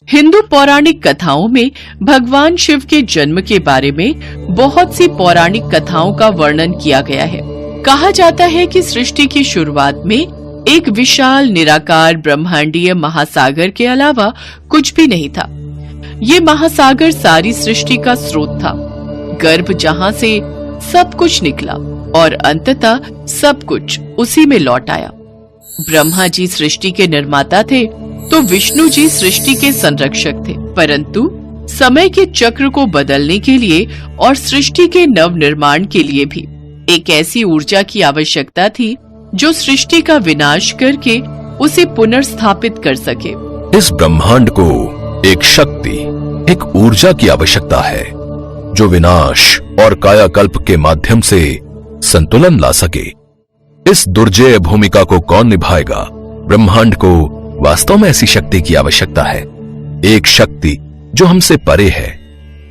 हिंदू पौराणिक कथाओं में भगवान शिव के जन्म के बारे में बहुत सी पौराणिक कथाओं का वर्णन किया गया है। कहा जाता है कि सृष्टि की शुरुआत में एक विशाल निराकार ब्रह्मांडीय महासागर के अलावा कुछ भी नहीं था। ये महासागर सारी सृष्टि का स्रोत था, गर्भ जहाँ से सब कुछ निकला और अंततः सब कुछ उसी में लौट आया। ब्रह्मा जी सृष्टि के निर्माता थे तो विष्णु जी सृष्टि के संरक्षक थे, परंतु समय के चक्र को बदलने के लिए और सृष्टि के नव निर्माण के लिए भी एक ऐसी ऊर्जा की आवश्यकता थी जो सृष्टि का विनाश करके उसे पुनर्स्थापित कर सके। इस ब्रह्मांड को एक शक्ति, एक ऊर्जा की आवश्यकता है जो विनाश और कायाकल्प के माध्यम से संतुलन ला सके। इस दुर्जेय भूमिका को कौन निभाएगा? ब्रह्मांड को वास्तव में ऐसी शक्ति की आवश्यकता है, एक शक्ति जो हमसे परे है,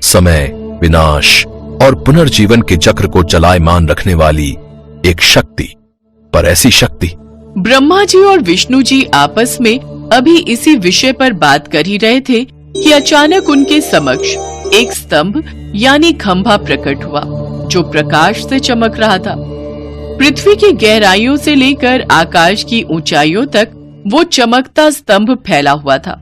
समय, विनाश और पुनर्जीवन के चक्र को चलायमान रखने वाली एक शक्ति। पर ऐसी शक्ति। ब्रह्मा जी और विष्णु जी आपस में अभी इसी विषय पर बात कर ही रहे थे कि अचानक उनके समक्ष एक स्तंभ यानी खंभा प्रकट हुआ जो प्रकाश से चमक रहा था। पृथ्वी की गहराइयों से लेकर आकाश की ऊंचाइयों तक वो चमकता स्तंभ फैला हुआ था।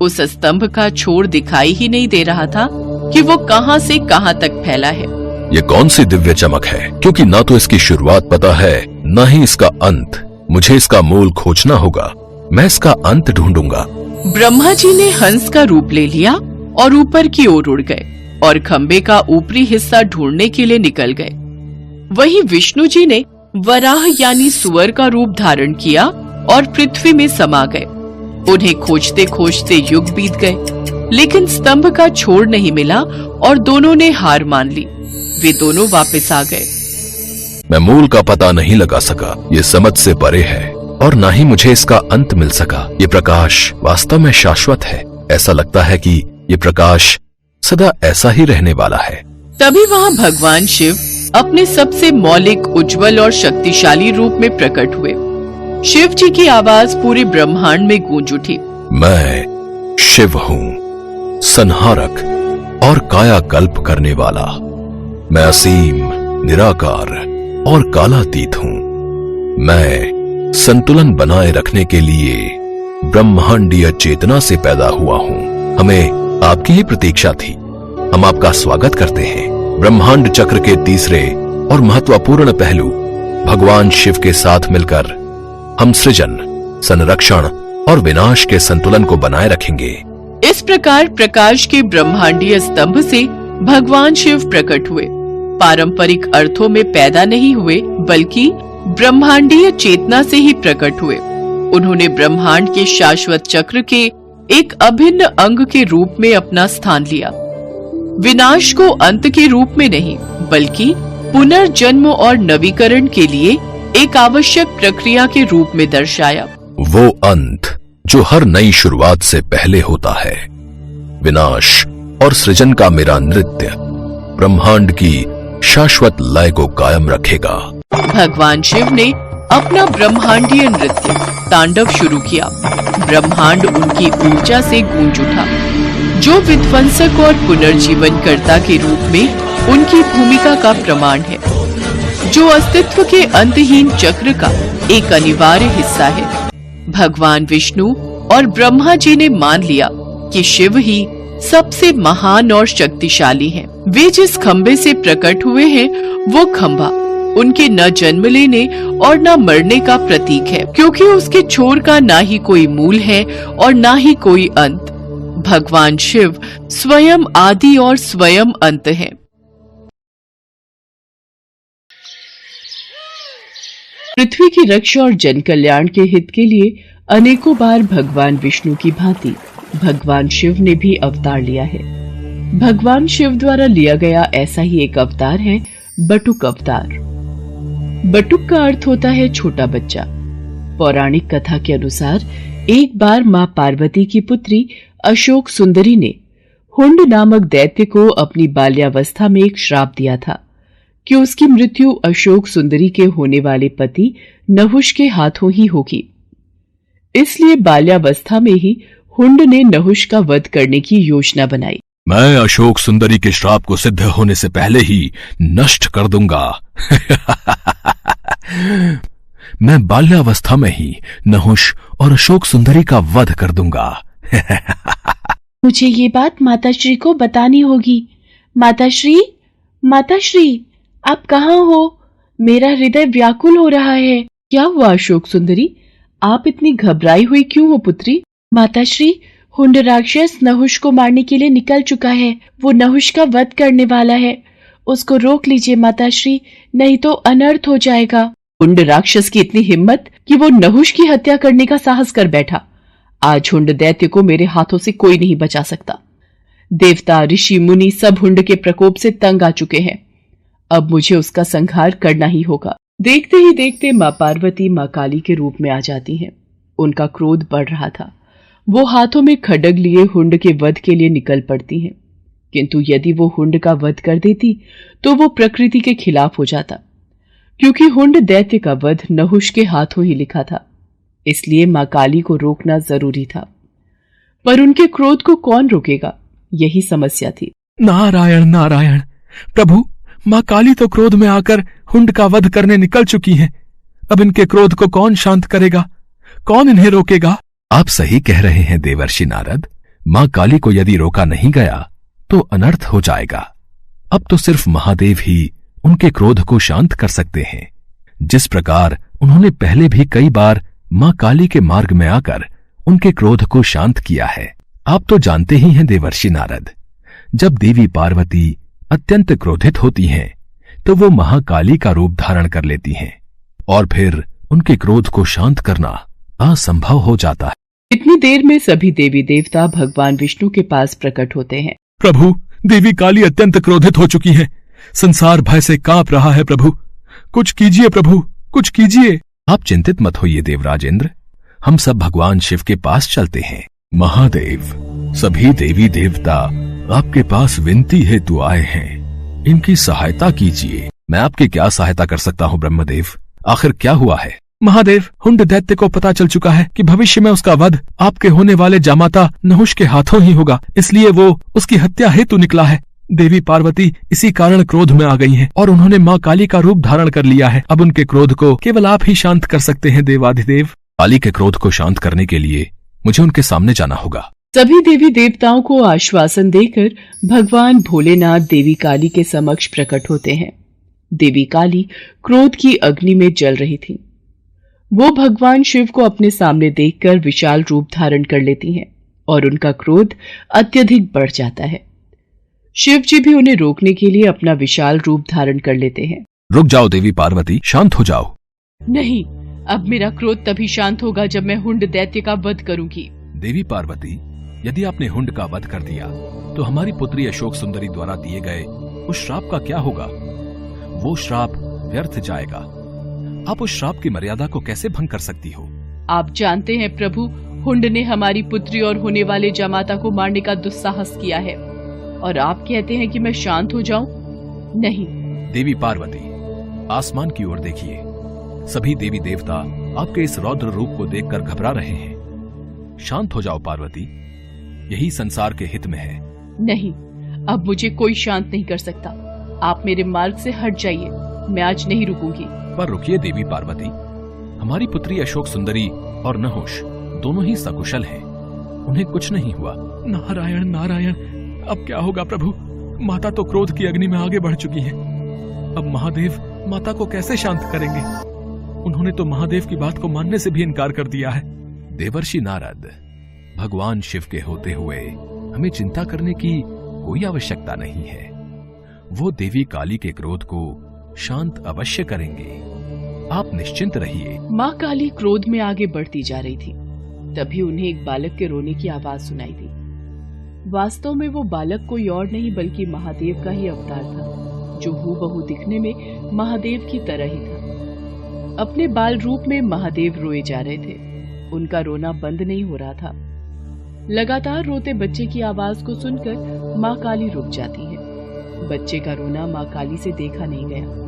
उस स्तंभ का छोर दिखाई ही नहीं दे रहा था कि वो कहां से कहां तक फैला है। ये कौन सी दिव्य चमक है? क्योंकि ना तो इसकी शुरुआत पता है, ना ही इसका अंत। मुझे इसका मूल खोजना होगा। मैं इसका अंत ढूंढूंगा। ब्रह्मा जी ने हंस का रूप ले लिया और ऊपर की ओर उड़ गए और खंबे का ऊपरी हिस्सा ढूंढने के लिए निकल गए। वहीं विष्णु जी ने वराह यानी सुअर का रूप धारण किया और पृथ्वी में समा गए। उन्हें खोजते खोजते युग बीत गए, लेकिन स्तंभ का छोर नहीं मिला और दोनों ने हार मान ली। वे दोनों वापस आ गए। मैं मूल का पता नहीं लगा सका, ये समझ से परे है, और ना ही मुझे इसका अंत मिल सका। ये प्रकाश वास्तव में शाश्वत है। ऐसा लगता है कि ये प्रकाश सदा ऐसा ही रहने वाला है। तभी वहाँ भगवान शिव अपने सबसे मौलिक, उज्जवल और शक्तिशाली रूप में प्रकट हुए। शिव जी की आवाज पूरे ब्रह्मांड में गूंज उठी। मैं शिव हूँ, संहारक और कायाकल्प करने वाला। मैं असीम, निराकार और कालातीत हूँ। मैं संतुलन बनाए रखने के लिए ब्रह्मांडीय चेतना से पैदा हुआ हूँ। हमें आपकी ही प्रतीक्षा थी। हम आपका स्वागत करते हैं। ब्रह्मांड चक्र के तीसरे और महत्वपूर्ण पहलू भगवान शिव के साथ मिलकर हम सृजन, संरक्षण और विनाश के संतुलन को बनाए रखेंगे। इस प्रकार प्रकाश के ब्रह्मांडीय स्तंभ से भगवान शिव प्रकट हुए। पारंपरिक अर्थों में पैदा नहीं हुए, बल्कि ब्रह्मांडीय चेतना से ही प्रकट हुए। उन्होंने ब्रह्मांड के शाश्वत चक्र के एक अभिन्न अंग के रूप में अपना स्थान लिया। विनाश को अंत के रूप में नहीं, बल्कि पुनर्जन्म और नवीकरण के लिए एक आवश्यक प्रक्रिया के रूप में दर्शाया। वो अंत जो हर नई शुरुआत से पहले होता है। विनाश और सृजन का मेरा नृत्य ब्रह्मांड की शाश्वत लय को कायम रखेगा। भगवान शिव ने अपना ब्रह्मांडीय नृत्य तांडव शुरू किया। ब्रह्मांड उनकी ऊर्जा से गूंज उठा, जो विध्वंसक और पुनर्जीवनकर्ता के रूप में उनकी भूमिका का प्रमाण है, जो अस्तित्व के अंतहीन चक्र का एक अनिवार्य हिस्सा है। भगवान विष्णु और ब्रह्मा जी ने मान लिया कि शिव ही सबसे महान और शक्तिशाली हैं। वे जिस खंबे से प्रकट हुए हैं, वो खंबा उनके न जन्म लेने और न मरने का प्रतीक है, क्योंकि उसके छोर का ना ही कोई मूल है और ना ही कोई अंत। भगवान शिव स्वयं आदि और स्वयं अंत हैं। पृथ्वी की रक्षा और जन कल्याण के हित के लिए अनेकों बार भगवान विष्णु की भांति भगवान शिव ने भी अवतार लिया है। भगवान शिव द्वारा लिया गया ऐसा ही एक अवतार है बटुक अवतार। बटुक का अर्थ होता है छोटा बच्चा। पौराणिक कथा के अनुसार एक बार मां पार्वती की पुत्री अशोक सुंदरी ने हुंड नामक दैत्य को अपनी बाल्यावस्था में एक श्राप दिया था कि उसकी मृत्यु अशोक सुंदरी के होने वाले पति नहुष के हाथों ही होगी। इसलिए बाल्यावस्था में ही हुंड ने नहुष का वध करने की योजना बनाई। मैं अशोक सुंदरी के श्राप को सिद्ध होने से पहले ही नष्ट कर दूंगा। मैं बाल्यावस्था में ही नहुष और अशोक सुंदरी का वध कर दूंगा। मुझे ये बात माताश्री को बतानी होगी। माताश्री, माताश्री, आप कहाँ हो? मेरा हृदय व्याकुल हो रहा है। क्या हुआ अशोक सुंदरी? आप इतनी घबराई हुई क्यों हो पुत्री? माताश्री, हुंड राक्षस नहुष को मारने के लिए निकल चुका है। वो नहुष का वध करने वाला है। उसको रोक लीजिए माताश्री, नहीं तो अनर्थ हो जाएगा। हुंड राक्षस की इतनी हिम्मत कि वो नहुष की हत्या करने का साहस कर बैठा। आज हुंड दैत्य को मेरे हाथों से कोई नहीं बचा सकता। देवता, ऋषि, मुनि सब हुंड के प्रकोप से तंग आ चुके हैं। अब मुझे उसका संहार करना ही होगा। देखते ही देखते माँ पार्वती माँ काली के रूप में आ जाती हैं। उनका क्रोध बढ़ रहा था। वो हाथों में खड्ग लिए हुंड के वध के लिए निकल पड़ती हैं। किंतु यदि वो हुंड का वध कर देती तो वो प्रकृति के खिलाफ हो जाता, क्योंकि हुंड दैत्य का वध नहुष के हाथों ही लिखा था। इसलिए माँ काली को रोकना जरूरी था। पर उनके क्रोध को कौन रोकेगा, यही समस्या थी। नारायण नारायण, प्रभु, माँ काली तो क्रोध में आकर हुंड का वध करने निकल चुकी हैं। अब इनके क्रोध को कौन शांत करेगा, कौन इन्हें रोकेगा? आप सही कह रहे हैं देवर्षि नारद। माँ काली को यदि रोका नहीं गया तो अनर्थ हो जाएगा। अब तो सिर्फ महादेव ही उनके क्रोध को शांत कर सकते हैं, जिस प्रकार उन्होंने पहले भी कई बार माँ काली के मार्ग में आकर उनके क्रोध को शांत किया है। आप तो जानते ही हैं देवर्षि नारद, जब देवी पार्वती अत्यंत क्रोधित होती हैं तो वो महाकाली का रूप धारण कर लेती हैं और फिर उनके क्रोध को शांत करना असंभव हो जाता है। इतनी देर में सभी देवी देवता भगवान विष्णु के पास प्रकट होते हैं। प्रभु, देवी काली अत्यंत क्रोधित हो चुकी है। संसार भय से कांप रहा है। प्रभु, कुछ कीजिए। प्रभु, कुछ कीजिए। आप चिंतित मत होइए देवराजेंद्र, हम सब भगवान शिव के पास चलते हैं। महादेव, सभी देवी देवता आपके पास विनती हेतु आए हैं, इनकी सहायता कीजिए। मैं आपकी क्या सहायता कर सकता हूँ ब्रह्मदेव? आखिर क्या हुआ है? महादेव, हुंड दैत्य को पता चल चुका है कि भविष्य में उसका वध आपके होने वाले जामाता नहुष के हाथों ही होगा, इसलिए वो उसकी हत्या हेतु निकला है। देवी पार्वती इसी कारण क्रोध में आ गई हैं और उन्होंने माँ काली का रूप धारण कर लिया है। अब उनके क्रोध को केवल आप ही शांत कर सकते हैं देवाधिदेव। काली के क्रोध को शांत करने के लिए मुझे उनके सामने जाना होगा। सभी देवी देवताओं को आश्वासन देकर भगवान भोलेनाथ देवी काली के समक्ष प्रकट होते हैं। देवी काली क्रोध की अग्नि में जल रही थी। वो भगवान शिव को अपने सामने देखकर विशाल रूप धारण कर लेती हैं और उनका क्रोध अत्यधिक बढ़ जाता है। शिव जी भी उन्हें रोकने के लिए अपना विशाल रूप धारण कर लेते हैं। रुक जाओ देवी पार्वती, शांत हो जाओ। नहीं, अब मेरा क्रोध तभी शांत होगा जब मैं हुंड दैत्य का वध करूंगी। देवी पार्वती, यदि आपने हुंड का वध कर दिया तो हमारी पुत्री अशोक सुंदरी द्वारा दिए गए उस श्राप का क्या होगा? वो श्राप व्यर्थ जाएगा। आप उस श्राप की मर्यादा को कैसे भंग कर सकती हो? आप जानते हैं प्रभु, हुंड ने हमारी पुत्री और होने वाले जामाता को मारने का दुस्साहस किया है और आप कहते हैं कि मैं शांत हो जाऊं? नहीं। देवी पार्वती, आसमान की ओर देखिए। सभी देवी देवता आपके इस रौद्र रूप को देखकर घबरा रहे हैं। शांत हो जाओ पार्वती, यही संसार के हित में है। नहीं, अब मुझे कोई शांत नहीं कर सकता। आप मेरे मार्ग से हट जाइए, मैं आज नहीं रुकूंगी। पर रुकिए देवी पार्वती, हमारी पुत्री अशोक सुंदरी और नहुष दोनों ही सकुशल हैं, उन्हें कुछ नहीं हुआ। नारायण नारायण, अब क्या होगा प्रभु? माता तो क्रोध की अग्नि में आगे बढ़ चुकी है। अब महादेव माता को कैसे शांत करेंगे? उन्होंने तो महादेव की बात को मानने से भी इनकार कर दिया है। देवर्षि नारद, भगवान शिव के होते हुए हमें चिंता करने की कोई आवश्यकता नहीं है। वो देवी काली के क्रोध को शांत अवश्य करेंगे, आप निश्चिंत रहिए। माँ काली क्रोध में आगे बढ़ती जा रही थी। तभी उन्हें एक बालक के रोने की आवाज सुनाई दी। वास्तव में वो बालक कोई और नहीं बल्कि महादेव का ही अवतार था, जो हूबहू दिखने में महादेव की तरह ही था। अपने बाल रूप में महादेव रोए जा रहे थे। उनका रोना बंद नहीं हो रहा था। लगातार रोते बच्चे की आवाज को सुनकर माँ काली रुक जाती है। बच्चे का रोना माँ काली से देखा नहीं गया।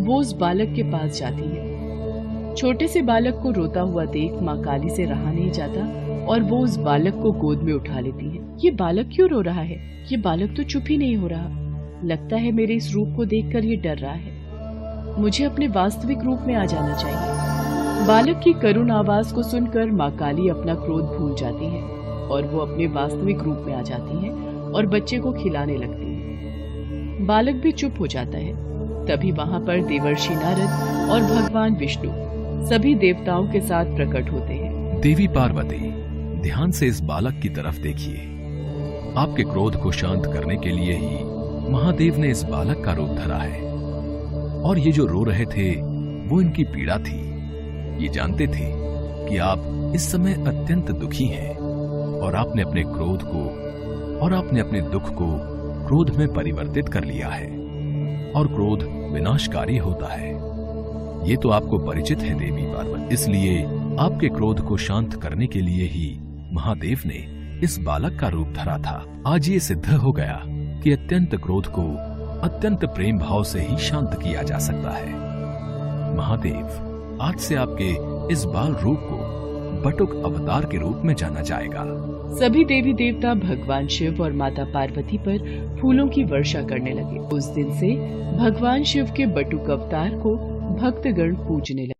वो उस बालक के पास जाती है। छोटे से बालक को रोता हुआ देख माँ काली से रहा नहीं जाता और वो उस बालक को गोद में उठा लेती है। ये बालक क्यों रो रहा है? ये बालक तो चुप ही नहीं हो रहा। लगता है मेरे इस रूप को देखकर ये डर रहा है। मुझे अपने वास्तविक रूप में आ जाना चाहिए। बालक की करुण आवाज को सुनकर माँ काली अपना क्रोध भूल जाती है और वो अपने वास्तविक रूप में आ जाती है और बच्चे को खिलाने लगती है। बालक भी चुप हो जाता है। तभी वहाँ पर देवर्षि नारद और भगवान विष्णु सभी देवताओं के साथ प्रकट होते हैं। देवी पार्वती, ध्यान से इस बालक की तरफ देखिए। आपके क्रोध को शांत करने के लिए ही महादेव ने इस बालक का रूप धरा है। और ये जो रो रहे थे वो इनकी पीड़ा थी। ये जानते थे कि आप इस समय अत्यंत दुखी हैं और आपने अपने क्रोध को और आपने अपने दुख को क्रोध में परिवर्तित कर लिया है और क्रोध विनाशकारी होता है। ये तो आपको परिचित है देवी पार्वती। इसलिए आपके क्रोध को शांत करने के लिए ही महादेव ने इस बालक का रूप धरा था। आज ये सिद्ध हो गया कि अत्यंत क्रोध को अत्यंत प्रेम भाव से ही शांत किया जा सकता है। महादेव, आज से आपके इस बाल रूप को बटुक अवतार के रूप में जाना जाएगा। सभी देवी देवता भगवान शिव और माता पार्वती पर फूलों की वर्षा करने लगे। उस दिन से भगवान शिव के बटुक अवतार को भक्तगण पूजने लगे।